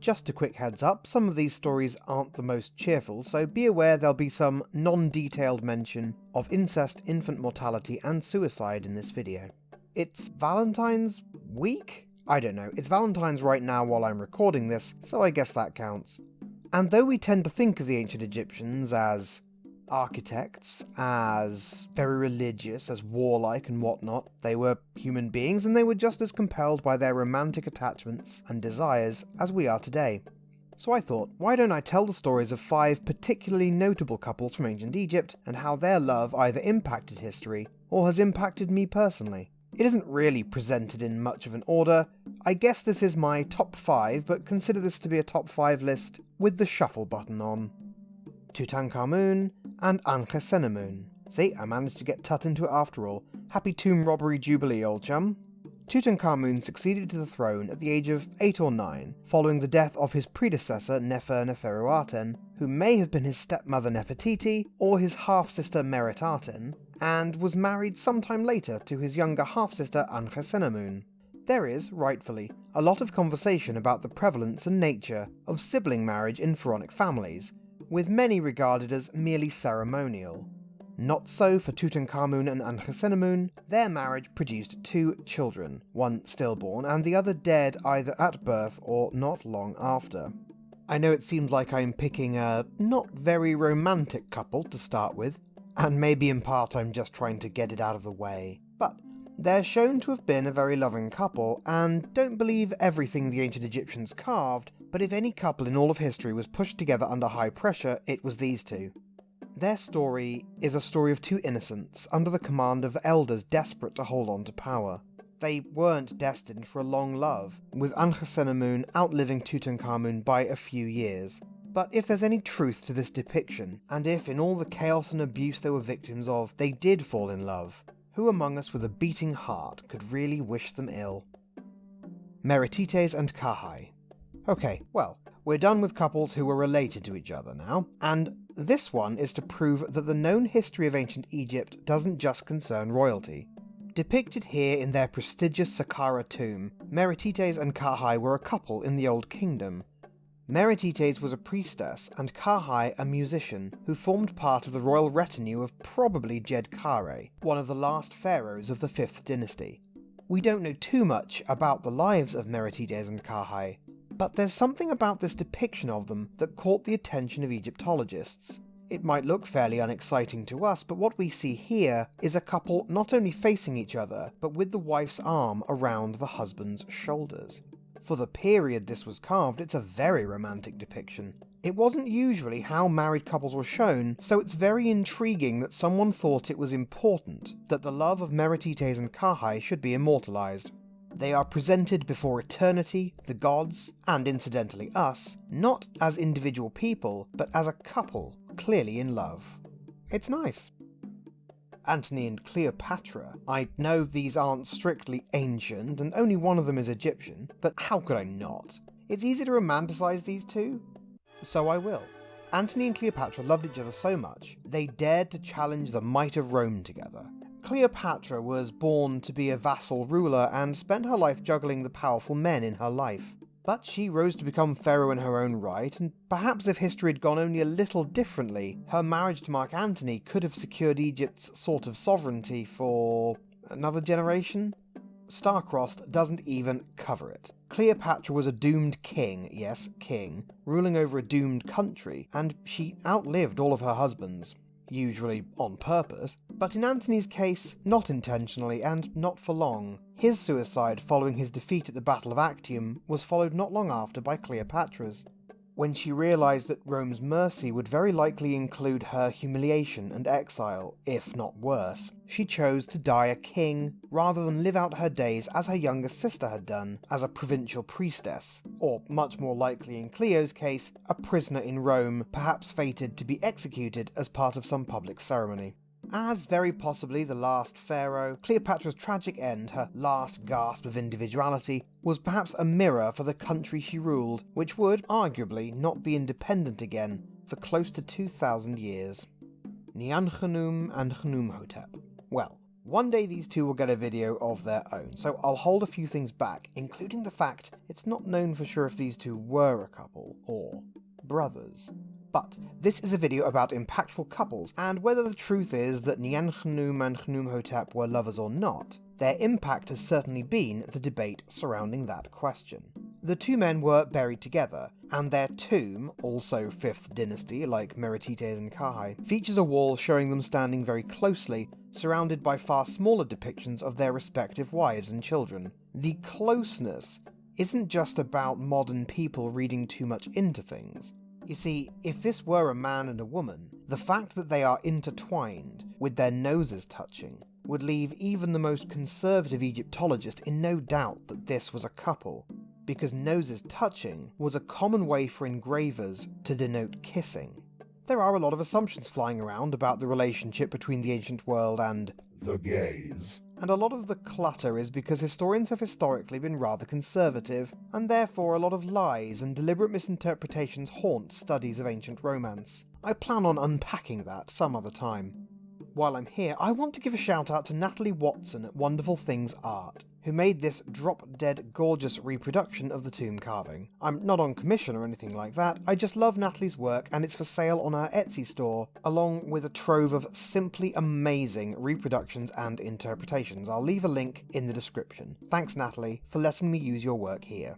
Just a quick heads up, some of these stories aren't the most cheerful, so be aware there'll be some non-detailed mention of incest, infant mortality and suicide in this video. It's Valentine's week? I don't know, it's Valentine's right now while I'm recording this, so I guess that counts. And though we tend to think of the ancient Egyptians as architects, as very religious, as warlike and whatnot, they were human beings and they were just as compelled by their romantic attachments and desires as we are today. So I thought, why don't I tell the stories of 5 particularly notable couples from ancient Egypt and how their love either impacted history or has impacted me personally. It isn't really presented in much of an order. I guess this is my top 5, but consider this to be a top 5 list with the shuffle button on. Tutankhamun and Ankhesenamun. See, I managed to get Tut into it after all. Happy tomb robbery jubilee, old chum. Tutankhamun succeeded to the throne at the age of 8 or 9, following the death of his predecessor Nefertiti, who may have been his stepmother Nefertiti or his half-sister Meritites, and was married sometime later to his younger half-sister Ankhesenamun. There is, rightfully, a lot of conversation about the prevalence and nature of sibling marriage in pharaonic families, with many regarded as merely ceremonial. Not so for Tutankhamun and Ankhesenamun. Their marriage produced 2 children, one stillborn and the other dead either at birth or not long after. I know it seems like I'm picking a not very romantic couple to start with, and maybe in part I'm just trying to get it out of the way, but they're shown to have been a very loving couple, and don't believe everything the ancient Egyptians carved, but if any couple in all of history was pushed together under high pressure, it was these 2. Their story is a story of 2 innocents under the command of elders desperate to hold on to power. They weren't destined for a long love, with Ankhesenamun outliving Tutankhamun by a few years. But if there's any truth to this depiction, and if in all the chaos and abuse they were victims of, they did fall in love, who among us with a beating heart could really wish them ill? Meritites and Kahai. Okay, well, we're done with couples who were related to each other now, and this one is to prove that the known history of ancient Egypt doesn't just concern royalty. Depicted here in their prestigious Saqqara tomb, Meritites and Kahai were a couple in the Old Kingdom. Meritites was a priestess and Kahai a musician who formed part of the royal retinue of probably Djedkare, one of the last pharaohs of the 5th dynasty. We don't know too much about the lives of Meritites and Kahai, but there's something about this depiction of them that caught the attention of Egyptologists. It might look fairly unexciting to us, but what we see here is a couple not only facing each other, but with the wife's arm around the husband's shoulders. For the period this was carved, it's a very romantic depiction. It wasn't usually how married couples were shown, so it's very intriguing that someone thought it was important that the love of Meritites and Kahai should be immortalized. They are presented before eternity, the gods, and incidentally us, not as individual people, but as a couple, clearly in love. It's nice. Antony and Cleopatra. I know these aren't strictly ancient, and only one of them is Egyptian, but how could I not? It's easy to romanticize these 2, so I will. Antony and Cleopatra loved each other so much, they dared to challenge the might of Rome together. Cleopatra was born to be a vassal ruler and spent her life juggling the powerful men in her life. But she rose to become pharaoh in her own right, and perhaps if history had gone only a little differently, her marriage to Mark Antony could have secured Egypt's sort of sovereignty for another generation? Star-Crossed doesn't even cover it. Cleopatra was a doomed king, yes, king, ruling over a doomed country, and she outlived all of her husbands. Usually on purpose, but in Antony's case, not intentionally and not for long. His suicide following his defeat at the Battle of Actium was followed not long after by Cleopatra's. When she realised that Rome's mercy would very likely include her humiliation and exile, if not worse, she chose to die a king rather than live out her days as her younger sister had done, as a provincial priestess, or much more likely in Cleo's case, a prisoner in Rome, perhaps fated to be executed as part of some public ceremony. As very possibly the last pharaoh, Cleopatra's tragic end, her last gasp of individuality, was perhaps a mirror for the country she ruled, which would, arguably, not be independent again for close to 2,000 years. Niankhkhnum and Khnumhotep. Well, One day these two will get a video of their own, so I'll hold a few things back, including the fact it's not known for sure if these two were a couple, or brothers. But this is a video about impactful couples, and whether the truth is that Niankhkhnum and Khnumhotep were lovers or not, their impact has certainly been the debate surrounding that question. The two men were buried together, and their tomb, also 5th dynasty like Meritites and Kahai, features a wall showing them standing very closely, surrounded by far smaller depictions of their respective wives and children. The closeness isn't just about modern people reading too much into things. You see, if this were a man and a woman, the fact that they are intertwined, with their noses touching, would leave even the most conservative Egyptologist in no doubt that this was a couple, because noses touching was a common way for engravers to denote kissing. There are a lot of assumptions flying around about the relationship between the ancient world and the gays. And a lot of the clutter is because historians have historically been rather conservative, and therefore a lot of lies and deliberate misinterpretations haunt studies of ancient romance. I plan on unpacking that some other time. While I'm here, I want to give a shout out to Natalie Watson at Wonderful Things Art, who made this drop-dead gorgeous reproduction of the tomb carving. I'm not on commission or anything like that, I just love Natalie's work and it's for sale on her Etsy store, along with a trove of simply amazing reproductions and interpretations. I'll leave a link in the description. Thanks Natalie for letting me use your work here.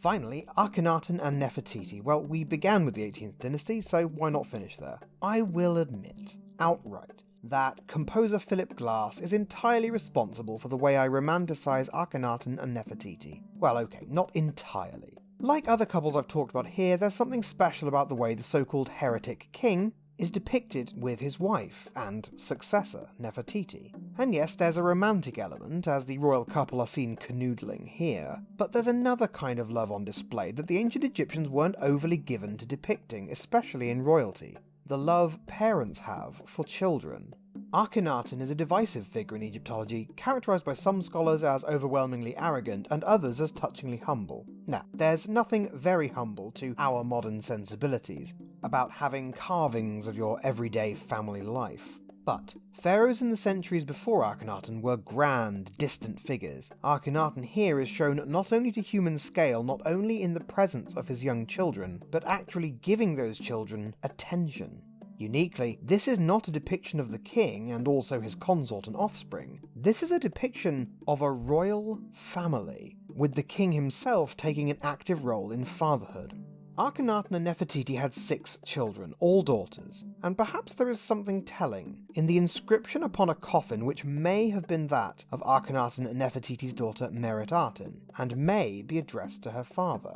Finally, Akhenaten and Nefertiti. Well, we began with the 18th dynasty, so why not finish there? I will admit, outright, that composer Philip Glass is entirely responsible for the way I romanticize Akhenaten and Nefertiti. Well, okay, not entirely. Like other couples I've talked about here, there's something special about the way the so-called heretic king is depicted with his wife and successor, Nefertiti. And yes, there's a romantic element, as the royal couple are seen canoodling here, but there's another kind of love on display that the ancient Egyptians weren't overly given to depicting, especially in royalty. The love parents have for children. Akhenaten is a divisive figure in Egyptology, characterized by some scholars as overwhelmingly arrogant and others as touchingly humble. Now, there's nothing very humble to our modern sensibilities about having carvings of your everyday family life. But pharaohs in the centuries before Akhenaten were grand, distant figures. Akhenaten here is shown not only to human scale, not only in the presence of his young children, but actually giving those children attention. Uniquely, this is not a depiction of the king and also his consort and offspring. This is a depiction of a royal family, with the king himself taking an active role in fatherhood. Akhenaten and Nefertiti had 6 children, all daughters, and perhaps there is something telling in the inscription upon a coffin which may have been that of Akhenaten and Nefertiti's daughter Meritaten, and may be addressed to her father.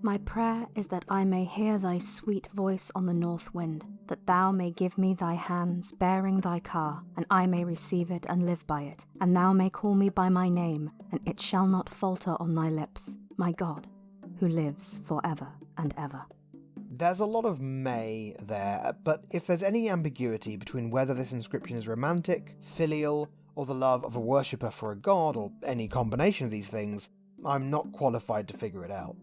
My prayer is that I may hear thy sweet voice on the north wind, that thou may give me thy hands bearing thy car, and I may receive it and live by it, and thou may call me by my name, and it shall not falter on thy lips, my God, who lives forever and ever. There's a lot of may there, but if there's any ambiguity between whether this inscription is romantic, filial, or the love of a worshipper for a god, or any combination of these things, I'm not qualified to figure it out.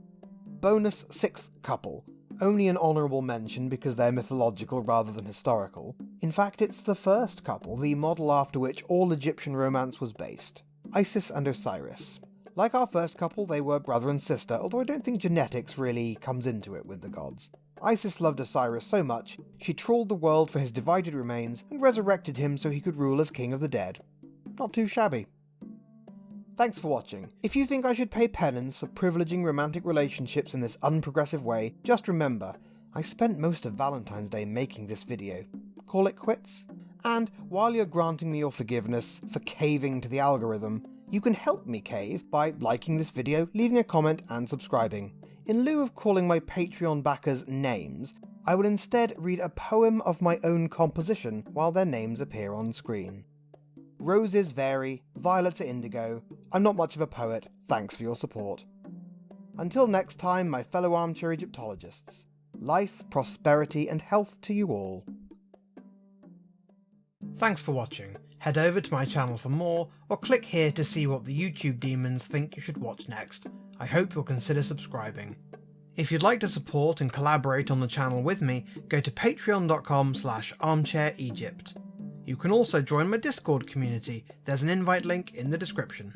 Bonus 6th couple. Only an honourable mention because they're mythological rather than historical. In fact, it's the first couple, the model after which all Egyptian romance was based. Isis and Osiris. Like our first couple, they were brother and sister, although I don't think genetics really comes into it with the gods. Isis loved Osiris so much, she trawled the world for his divided remains and resurrected him so he could rule as king of the dead. Not too shabby. Thanks for watching. If you think I should pay penance for privileging romantic relationships in this unprogressive way, just remember, I spent most of Valentine's Day making this video. Call it quits? And while you're granting me your forgiveness for caving to the algorithm, you can help me cave by liking this video, leaving a comment and subscribing. In lieu of calling my Patreon backers names, I will instead read a poem of my own composition while their names appear on screen. Roses vary, violets are indigo. I'm not much of a poet, thanks for your support. Until next time, my fellow armchair Egyptologists, life, prosperity and health to you all. Thanks for watching. Head over to my channel for more, or click here to see what the YouTube demons think you should watch next. I hope you'll consider subscribing. If you'd like to support and collaborate on the channel with me, go to patreon.com/armchairegypt. You can also join my Discord community, there's an invite link in the description.